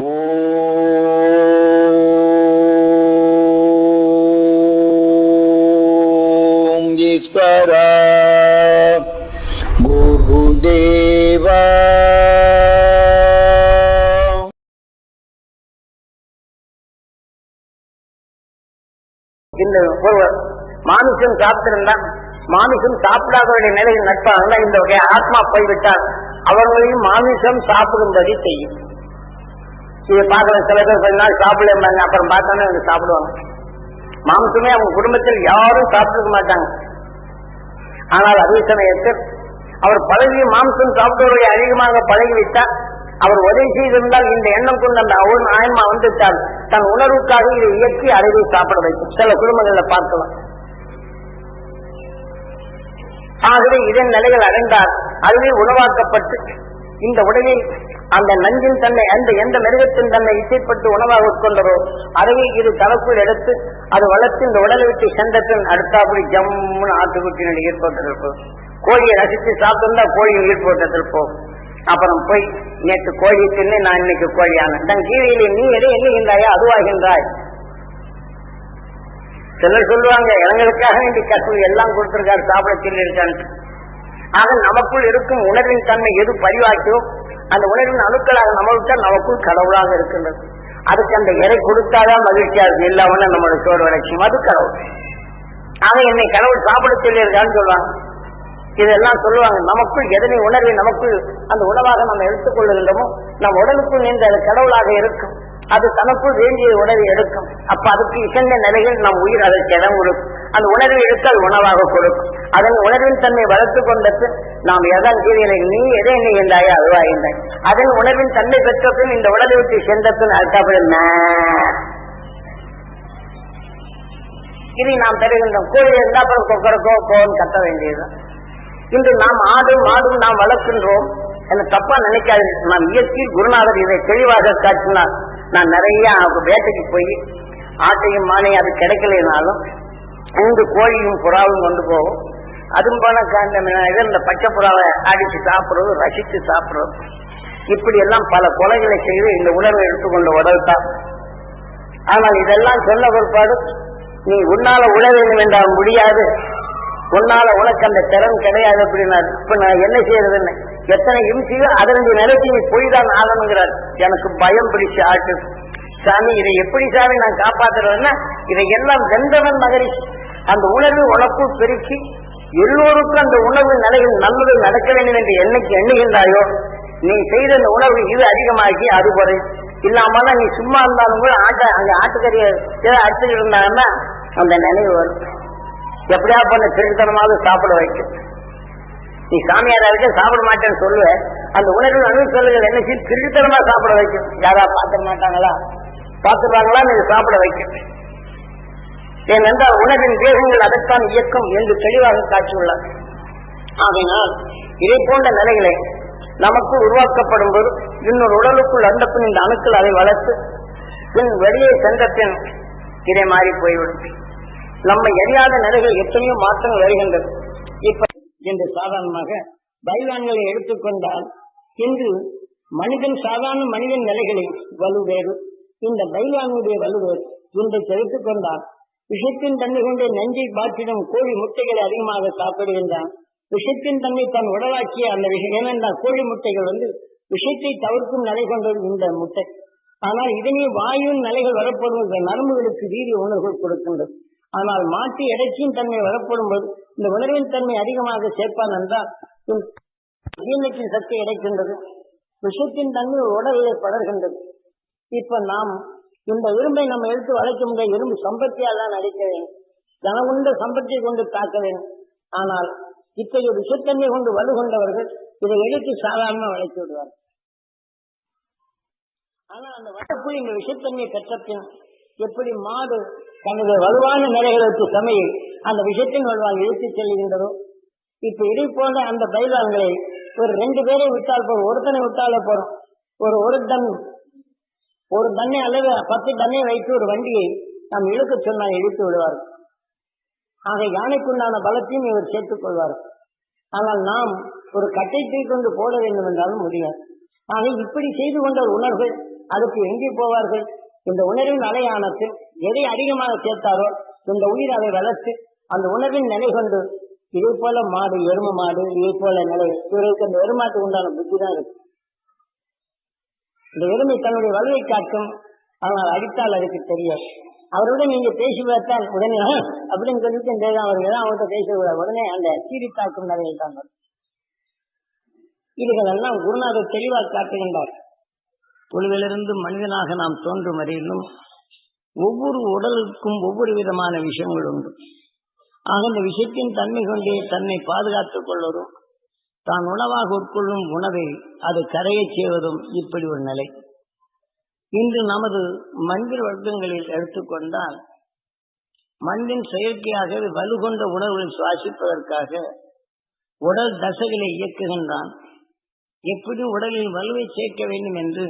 ஓம் ஈஸ்வரா குருதேவா. இந்த ஒருவர் மாமிசம் சாப்பிட்டிருந்தா மாமிசம் சாப்பிடாதவருடைய நிலையில் நட்பாக இந்த வகை ஆத்மா போய்விட்டால் அவர்களையும் மாமிசம் சாப்பிடும்படி செய்யும். இதை பார்க்கிற சில பேர் கொஞ்ச நாள் சாப்பிடல, அப்புறம் பார்த்தோன்னே அவங்க சாப்பிடுவாங்க. மாமிசமே அவங்க குடும்பத்தில் யாரும் சாப்பிட்டுக்க மாட்டாங்க. ஆனால் அதே சமயத்தில் அவர் பழகி மாமிசம் சாப்பிடுவதை அதிகமாக பழகிவிட்டால், அவர் உதவி செய்திருந்தால் இந்த எண்ணம் கொண்டு அந்த ஆன்மா வந்துவிட்டால் தன் உணர்வுக்காக இதை இயக்கி அறிவை சாப்பிட வைக்கும். சில குடும்பங்களில் பார்க்கலாம். ஆகவே இதன் நிலைகள் அடைந்தால் அதுவே உணவாக்கப்பட்டு இந்த உடலில் அந்த நஞ்சின் தன்னை அந்த எந்த மிருகத்தின் தன்னை இசைப்பட்டு உணவாக உட்கொண்டதோ அதுவே இது தனக்குள் எடுத்து அது வளர்த்து இந்த உடலை விட்டு சென்றத்தின் அடுத்தாப்படி ஜம்முன்னு ஆட்டுக்குட்டினுடைய ஈர்ப்போட்டத்தில் கோழியை ரசித்து சாப்பிட்டிருந்தா கோழியின் ஈர்ப்போட்டத்தில் போகும். அப்புறம் போய் நேற்று கோழி தின்னு நான் இன்னைக்கு கோழியான தன் கீழிலே நீ எதை எண்ணுகின்றாயோ அதுவாகின்றாய். சிலர் சொல்லுவாங்க இளைஞர்களுக்காக வேண்டி கசு எல்லாம் கொடுத்திருக்காரு சாப்பிட சொல்லி இருக்கான்னு. ஆக நமக்குள் இருக்கும் உணர்வின் தன்மை எது பதிவாக்கியோ அந்த உணர்வின் அணுக்களாக நம்ம விட்டால் நமக்குள் கடவுளாக இருக்கின்றது. அதுக்கு அந்த இறை கொடுத்தாதான் மகிழ்ச்சியா இருக்கு. இல்லாம நம்மளோட சோறு வளர்ச்சியும் அது கடவுள். ஆக என்னை கடவுள் சாப்பிட சொல்லி இருக்கான்னு சொல்லுவாங்க. இதெல்லாம் சொல்லுவாங்க. நமக்குள் எதனை உணர்வை நமக்குள் அந்த உணவாக நம்ம எடுத்துக்கொள்ளுகின்றோமோ நம் உடலுக்குள் நின்று அது கடவுளாக இருக்கும். அது தனக்குள் வேண்டிய உணவை எடுக்கும். அப்ப அதுக்கு இசைந்த நிலையில் நம் உயிர் அதற்கு இடம் கொடுக்கும். அந்த உணர்வை எடுத்து அது உணவாக கொடுக்கும். அதன் உணர்வின் தன்மை வளர்த்து கொண்டது நாம் எதன் கீழே நீ எதை எண்ணுகின்றாயோ அதுவாகின்றாய். அதன் உணர்வின் தன்மை பெற்ற பின் இந்த உடலை விட்டு சென்றபின் அடுத்தபடி இதை நாம் பெறுகின்றோம். கோழி இருந்தா அப்புறம் கொக்கரக்கோ கோன்னு கத்த வேண்டியதுதான். இன்று நாம் ஆடும் மாடும் நாம் வளர்க்கின்றோம். என்ன தப்பா நினைக்காது. நாம் இயற்கையில் குருநாதர் இதை தெளிவாக காட்டினார். நான் நிறைய வேட்டைக்கு போய் ஆட்டையும் மானையும் அது கிடைக்கலனாலும் இந்த கோழியும் புறாவும் கொண்டு போகும். அதுவும் போன இந்த பச்சை புறாவை அடிச்சு சாப்பிடுறது, ரசித்து சாப்பிடுறது, இப்படி எல்லாம் பல கொலைகளை செய்து இந்த உணர்வை எடுத்துக்கொண்ட உடல் தான். ஆனால் இதெல்லாம் சொன்ன பிற்பாடு நீ உன்னால உழ வேண்டும் என்றால் முடியாது, உன்னால உனக்கு அந்த திறன் கிடையாது அப்படின்னா இப்ப நான் என்ன செய்யறதுன்னு எத்தனை இம்சியோ அதனுடைய நிலைக்கு நீ போய்தான் ஆகணுங்கிறார். எனக்கு பயம் பிடிச்சு ஆட்டு சாமி, இதை எப்படி சாமி நான் காப்பாத்துறதுன்னா இதை எல்லாம் வெந்தவன் மகரிஷி அந்த உணர்வு உனக்குள் பெருக்கி எல்லோருக்கும் அந்த உணர்வு நிலையில் நல்லது நடக்க வேண்டும் என்று என்னைக்கு எண்ணுகின்றாயோ நீ செய்த அந்த உணர்வு இது அதிகமாகி அது குறை இல்லாம நீ சும்மா இருந்தாலும் கூட அங்க ஆட்டுக்கறியை ஏதோ அடிச்சுட்டு இருந்தாங்கன்னா அந்த நினைவு வரும். எப்படியா பண்ண திருத்தனமாவது சாப்பிட வைக்கும். நீ சாமியாரா இருக்க சாப்பிட மாட்டேன்னு சொல்லுவ, அந்த உணர்வு அணுசல்கள் என்ன செய்யும் திருத்தனமா சாப்பிட வைக்கும். யாரா பார்த்துட மாட்டாங்களா, பார்த்துருவாங்களா நீங்க சாப்பிட வைக்கும். ஏனென்றால் உணவின் வேகங்கள் அதைத்தான் இயக்கம் என்று தெளிவாக காட்சியுள்ளார். ஆகையினால் இதை போன்ற நிலைகளை நமக்கு உருவாக்கப்படும் போது இன்னொரு உடலுக்குள் அந்த பின் இந்த அணுக்கள் அதை வளர்த்து பின் வெளியே சென்ற பின் இதை மாறி போய்விடும். நம்ம எரியாத நிலைகள் எத்தனையோ மாற்றங்கள் வருகின்றது. இப்ப என்று சாதாரணமாக பைலான்களை எடுத்துக்கொண்டால் இன்று மனிதன் சாதாரண மனிதன் நிலைகளில் வலுவேறு, இந்த பைலானுடைய வலுவேறு இன்றைக்கு எடுத்துக்கொண்டால் விஷத்தின் தன்மை கொண்டே நெஞ்சை பாற்றிடும் கோழி முட்டைகளை அதிகமாக சாப்பிடுகின்றான். விஷத்தின் தன்மை தன் உடலாக்கிய அந்த விஷயம் ஏனென்றால் கோழி முட்டைகள் விஷத்தை தவிர்க்கும் நிலை கொண்டது இந்த முட்டை. ஆனால் இதனை வாயுவின் நிலைகள் வரப்படும் நரம்புகளுக்கு வீரிய உணர்வுகள் கொடுக்கின்றது. ஆனால் மாற்றி இறைச்சியின் தன்மை வரப்படும் போது இந்த உணர்வின் தன்மை அதிகமாக சேர்ப்பான் என்றால் ஜீரணத்தின் சக்தி கிடைக்கின்றது. விஷத்தின் தன்மை உடலிலே படர்கின்றது. இப்ப நாம் இந்த இரும்பை நம்ம எடுத்து வளைக்க முடிய இரும்பு சம்பத்தியால் தான் அடிக்க வேண்டும். கனவுண்ட சம்பத்தியை கொண்டு தாக்க வேண்டும். ஆனால் இத்தகைய விஷத்தன்மை கொண்டு வலுகொண்டவர்கள் இதை எடுத்து சாதாரண வளைத்து விடுவார்கள். ஆனால் அந்த வட்டக்குள் இந்த விஷத்தன்மையை பெற்ற பின் எப்படி மாடு தனது வலுவான நிலைகளுக்கு சமையல் அந்த விஷத்தின் வலுவாக இழுத்துச் செல்கின்றதோ இப்ப இதை போன்ற அந்த பைலான்களை ஒரு 2 பேரை விட்டால் போதும், ஒருத்தனை விட்டாலே போதும். ஒரு தன்னை அல்லது 10 தன்னை வைத்து ஒரு வண்டியை நாம் இழுக்க சொன்னால் இழுத்து விடுவார்கள். ஆக யானைக்குண்டான பலத்தையும் இவர் சேர்த்துக் கொள்வார்கள். ஆனால் நாம் ஒரு கட்டை கொண்டு போட வேண்டும் என்றாலும் முடியாது. ஆக இப்படி செய்து கொண்ட உணர்வுகள் அதுக்கு எங்கே போவார்கள்? இந்த உணர்வின் அலையானத்தில் எதை அதிகமாக சேர்த்தாரோ இந்த உயிர் அதை வளர்த்து அந்த உணர்வின் நிலை கொண்டு இதே போல மாடு, எரும மாடு, இதே போல நிலை இவருக்கு அந்த எருமாட்டுக்கு உண்டான புத்தி தான் இருக்கு. இந்த எருமை தன்னுடைய வலுவை காட்டும், ஆனால் அடித்தால் அதுக்கு தெரியாது. அவருடன் நீங்க பேசி பார்த்தால் உடனே அப்படின்னு சொல்லிட்டு இந்த அவர்கள் அவங்கள்ட்ட பேசக்கூடாது, உடனே அந்த சீரி தாக்கும் நிலையில் தான் வரும். இதுகளெல்லாம் குருநாதர் தெளிவாக காட்டுகின்றார். புழுவிலிருந்து மனிதனாக நாம் தோன்றும் வரையிலும் ஒவ்வொரு உடலுக்கும் ஒவ்வொரு விதமான விஷயங்கள் உண்டு. ஆக இந்த விஷயத்தின் தன்மை கொண்டே தன்னை பாதுகாத்துக் கொள்வதும் தான் உணவாக உட்கொள்ளும் உணவை அது கரையச் செய்வதும் இப்படி ஒரு நிலை. இன்று நமது மனித வர்க்கங்களில் எடுத்துக்கொண்டால் மண்ணின் செயற்கையாக வலுகொண்ட உணவுகளை சுவாசிப்பதற்காக உடல் தசைகளை இயக்குகின்றான். எப்படி உடலில் வலுவை சேர்க்க வேண்டும் என்று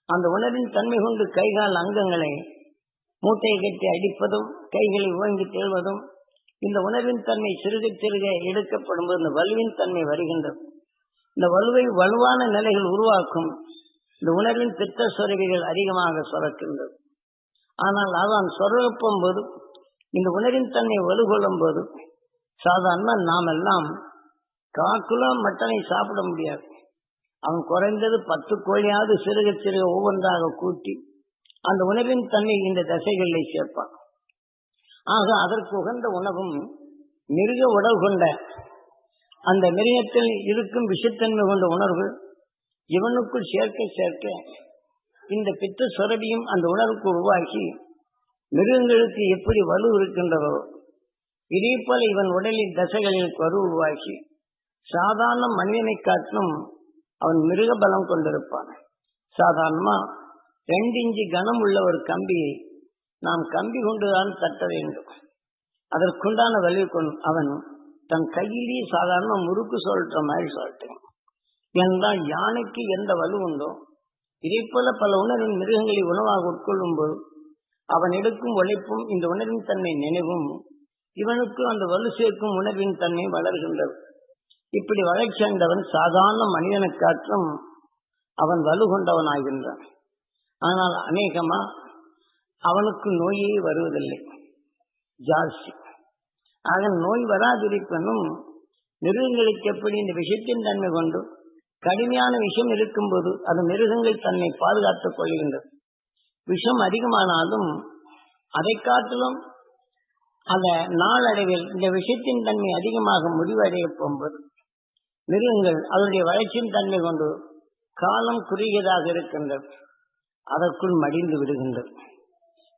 அந்த உணர்வின் தன்மை கொண்டு கைகால் அங்கங்களை மூட்டை கட்டி அடிப்பதும் கைகளை ஓங்கி தேழ்வதும் இந்த உணர்வின் தன்மை சிறுக சிறுக எடுக்கப்படும் போது இந்த வலுவின் தன்மை வருகின்றது. இந்த வலுவை வலுவான நிலைகள் உருவாக்கும் இந்த உணர்வின் பித்த சுரவிகள் அதிகமாக சுரக்கின்றது. ஆனால் அதான் சுரக்கும் போது இந்த உணர்வின் தன்மை வலுகொள்ளும் போது சாதாரண நாம் எல்லாம் 1/4 கிலோ மட்டனை சாப்பிட முடியாது. அவன் குறைந்தது 10 கோழியாவது சிறுக சிறுக ஒவ்வொன்றாக கூட்டி அந்த உணவின் தன்மை இந்த தசைகளில் சேர்ப்பான். ஆக அதற்கு உகந்த உணவும் மிருக உடல் கொண்ட அந்த மிருகத்தில் இருக்கும் விஷத்தன்மை கொண்ட உணர்வுகள் இவனுக்குள் சேர்க்க சேர்க்க இந்த பித்த சுரபியும் அந்த உணர்வுக்கு உருவாக்கி மிருகங்களுக்கு எப்படி வலு இருக்கின்றதோ இதே போல இவன் உடலில் தசைகளில் வலு உருவாக்கி சாதாரண மனிதனை காட்டிலும் அவன் மிருக பலம் கொண்டிருப்பான். சாதாரணமா 2 இன்ச்சு கனம் உள்ள ஒரு கம்பியை நாம் கம்பி கொண்டுதான் தட்ட வேண்டும். அதற்குண்டான வலு அவன் தன் கையிலேயே சாதாரண முறுக்கு சொல்ற மாதிரி சொல்லிட்டேன் என்றால் யானைக்கு எந்த வலு உண்டோ இதே போல பல உணர்வின் மிருகங்களை உணவாக உட்கொள்ளும் போது அவன் எடுக்கும் உழைப்பும் இந்த உணர்வின் தன்மை நினைவும் இவனுக்கு அந்த வலு சேர்க்கும் உணர்வின் தன்மை வளர்கின்றது. இப்படி வளர்ச்சி அடைந்தவன் சாதாரண மனிதனை காற்றும் அவன் வலு கொண்டவன் ஆகின்றான். ஆனால் அநேகமா அவனுக்கு நோயே வருவதில்லை ஜாஸ்தி. ஆக நோய் வராதிருப்பனும் மிருகங்களுக்கு எப்படி இந்த விஷயத்தின் தன்மை கொண்டு கடுமையான விஷம் இருக்கும்போது அது மிருகங்கள் தன்னை பாதுகாத்துக் கொள்கின்றது. விஷம் அதிகமானாலும் அதை காட்டிலும் அந்த நாளடைவில் இந்த விஷயத்தின் தன்மை அதிகமாக முடிவடைய போகும்போது மிருகங்கள் அதனுடைய வளர்ச்சியின் தன்மை கொண்டு காலம் குறுகியதாக இருக்கின்றது, அதற்குள் மடிந்து விடுகின்றது.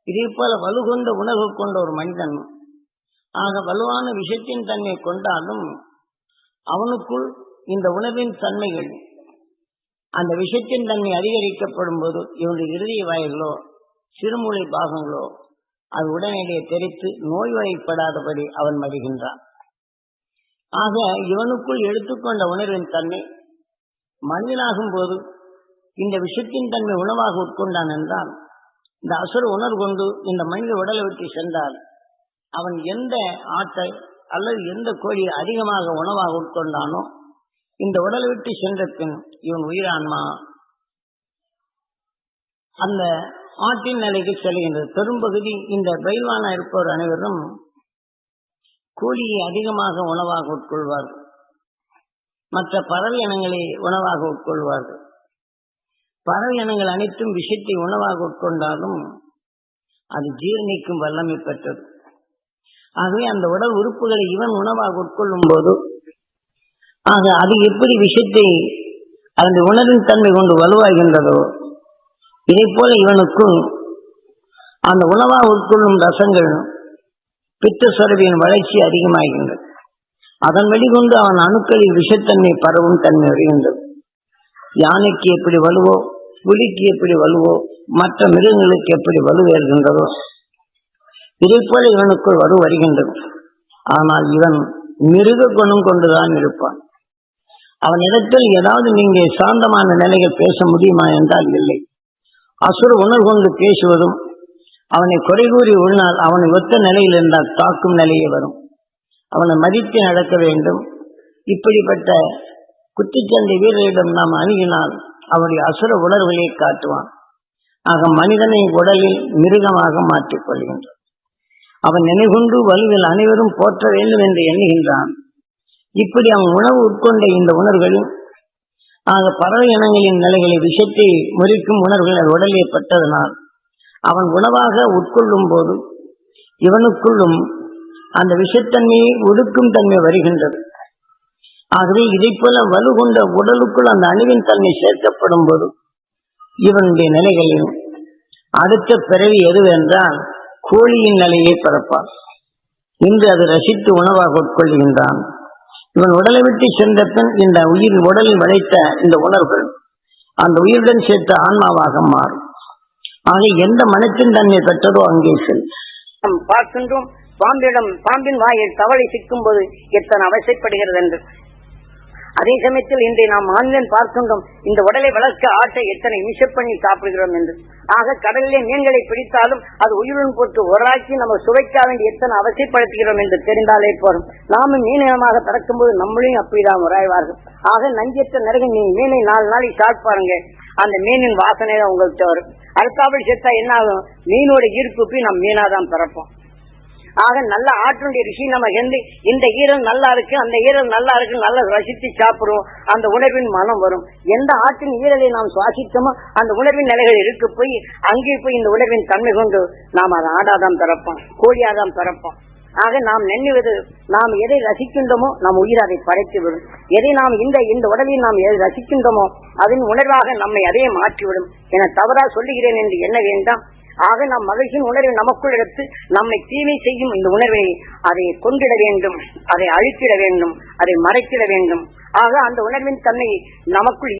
இதே போல வலுகொண்ட உணர்வு கொண்ட ஒரு மனிதன் ஆக வலுவான விஷயத்தின் தன்மை கொண்டாலும் அவனுக்குள் இந்த உணர்வின் தன்மைகள் அந்த விஷயத்தின் தன்மை அதிகரிக்கப்படும் போது இவனுடைய இறுதிய வாயிலோ சிறுமூளை பாகங்களோ அது உடனடியே தெரித்து நோய்வாய்ப்படாதபடி அவன் மடிகின்றான். ஆக இவனுக்குள் எடுத்துக்கொண்ட உணர்வின் தன்மை மனிதனாகும் போது இந்த விஷயத்தின் தன்மை உணவாக உட்கொண்டான் என்றால் இந்த அசுர உணர்வு கொண்டு இந்த மனித உடலை விட்டு சென்றால் அவன் எந்த ஆட்டை அல்லது எந்த கோழியை அதிகமாக உணவாக உட்கொண்டானோ இந்த உடலை விட்டு சென்ற பின் இவன் உயிரான்மா அந்த ஆட்டின் நிலைக்கு செல்கின்றது. பெரும்பகுதி இந்த பயில்வானா இருப்பவர் அனைவரும் கோழியை அதிகமாக உணவாக உட்கொள்வார்கள், மற்ற பறவை இனங்களை உணவாக உட்கொள்வார்கள். பறவை இனங்கள் அனைத்தும் விஷத்தை உணவாக உட்கொண்டாலும் அது ஜீரணிக்கும் வல்லமை பெற்றது. ஆகவே அந்த உடல் உறுப்புகளை இவன் உணவாக உட்கொள்ளும் போது ஆக அது எப்படி விஷத்தை அந்த உணர்வின் தன்மை கொண்டு வலுவாகின்றதோ இதை போல இவனுக்கும் அந்த உணவாக உட்கொள்ளும் ரசங்கள் பித்த சுரபியின் வளர்ச்சி அதிகமாகின்றது. அதன் வெளிக்கொண்டு அவன் அணுக்களில் விஷத்தன்மை பரவும் தன்மை வருகின்றது. யானைக்கு எப்படி வலுவோ புலிக்கு எப்படி வலுவோ மற்ற மிருகங்களுக்கு எப்படி வலுவேறுகின்றதோ இதை போல இவனுக்குள் வலு வருகின்றது. ஆனால் இவன் மிருக குணம் கொண்டுதான் இருப்பான். அவனிடத்தில் ஏதாவது நீங்க சாந்தமான நிலைகள் பேச முடியுமா என்றால் இல்லை. அசுர உணர்வு கொண்டு பேசுவதும் அவனை குறை கூறி உள்னால் அவனை ஒத்த நிலையில் இருந்தால் தாக்கும் நிலையே வரும். அவனை மதித்து நடக்க வேண்டும். இப்படிப்பட்ட குத்துச்சண்டை வீரரிடம் நாம் அணுகினால் அவனுடைய அசுர உணர்வுகளை காட்டுவான். ஆக மனிதனை உடலில் மிருகமாக மாற்றிக் கொள்கின்றான். அவன் நினைகொண்டு வலுவில் அனைவரும் போற்ற வேண்டும் என்று எண்ணுகின்றான். இப்படி அவன் உணவு உட்கொண்ட இந்த உணர்வுகளில் ஆக பறவை இனங்களின் நிலைகளை விஷத்தை முறிக்கும் உணர்வுகள் உடலே பட்டதனால் அவன் உணவாக உட்கொள்ளும் போது இவனுக்குள்ளும் அந்த விஷத்தன்மையை ஒடுக்கும் தன்மை வருகின்றது. ஆகவே இதை போல வலு கொண்ட உடலுக்குள் அந்த அணுவின் தன்மை சேர்க்கப்படும் போது இவனுடைய நிலைகளில் அடுத்த பிறவி எதுவென்றால் கோழியின் நிலையை பிறப்பான். இன்று அது ரசித்து உணவாக உட்கொள்கின்றான். இவன் உடலை விட்டு சென்ற பின் இந்த உயிர் உடலில் விளைத்த இந்த உணர்வுகள் அந்த உயிருடன் சேர்த்த ஆன்மாவாக மாறும். ஆக எந்த மனத்தின் தன்மை பெற்றதோ அங்கே செல். நாம் பார்க்கின்றோம், பாம்பின் வாயில் தவளை சிக்கும் போது எத்தனை அவசைப்படுகிறது என்று. அதே சமயத்தில் இன்றை நாம் ஆண்கள் பார்க்கின்றோம், இந்த உடலை வளர்க்க ஆட்டை எத்தனை மிஷப் பண்ணி சாப்பிடுகிறோம் என்று. ஆக கடலிலே மீன்களை பிடித்தாலும் அது உயிருடன் போட்டு ஒராக்கி நம்ம சுவைக்க வேண்டிய எத்தனை அவசியப்படுத்துகிறோம் என்று தெரிந்தாலே போறோம். நாமும் மீனமாக பிறக்கும் போது நம்மளையும் அப்படிதான் உராய்வார்கள். ஆக நஞ்சற்ற நிறைய மீனை 4 நாளைக்கு சாப்பிடுவாருங்க, அந்த மீனின் வாசனை தான் உங்களுக்கு வரும். அடுத்தாப்படி சேர்த்தா என்ன ஆகும், மீனோட ஈர்ப்புப்பி நம்ம மீனாதான் பிறப்போம். ஆக நல்ல ஆற்றுடைய ருசி நம்ம இந்த ஈரல் நல்லா இருக்கு, அந்த ஈரல் நல்லா இருக்கு, நல்லா ரசித்து சாப்பிடுவோம். அந்த உணர்வின் மனம் வரும். எந்த ஆற்றின் ஈரலை நாம் சுவாசித்தோமோ அந்த உணர்வின் நிலைகள் இருக்கு போய் அங்கே போய் இந்த உணர்வின் தன்மை கொண்டு நாம் அதை ஆடாதான் பிறப்போம், கோழியாதான் பிறப்போம். ஆக நாம் நினைவது, நாம் எதை ரசிக்கின்றோமோ நம் உயிர் அதை படைத்துவிடும். எதை நாம் இந்த உடலில் நாம் எதை ரசிக்கின்றோமோ அதன் உணர்வாக நம்மை அதே மாற்றிவிடும் என தவறா சொல்லுகிறேன் என்று எண்ண வேண்டாம். ஆக நாம் மகிழ்ச்சியின் உணர்வை நமக்குள் எடுத்து நம்மை தீமை செய்யும் இந்த உணர்வை அதை கொண்டிட வேண்டும், அதை அழித்திட வேண்டும், அதை மறைத்திட வேண்டும். ஆக அந்த உணர்வின் தன்மை நமக்குள்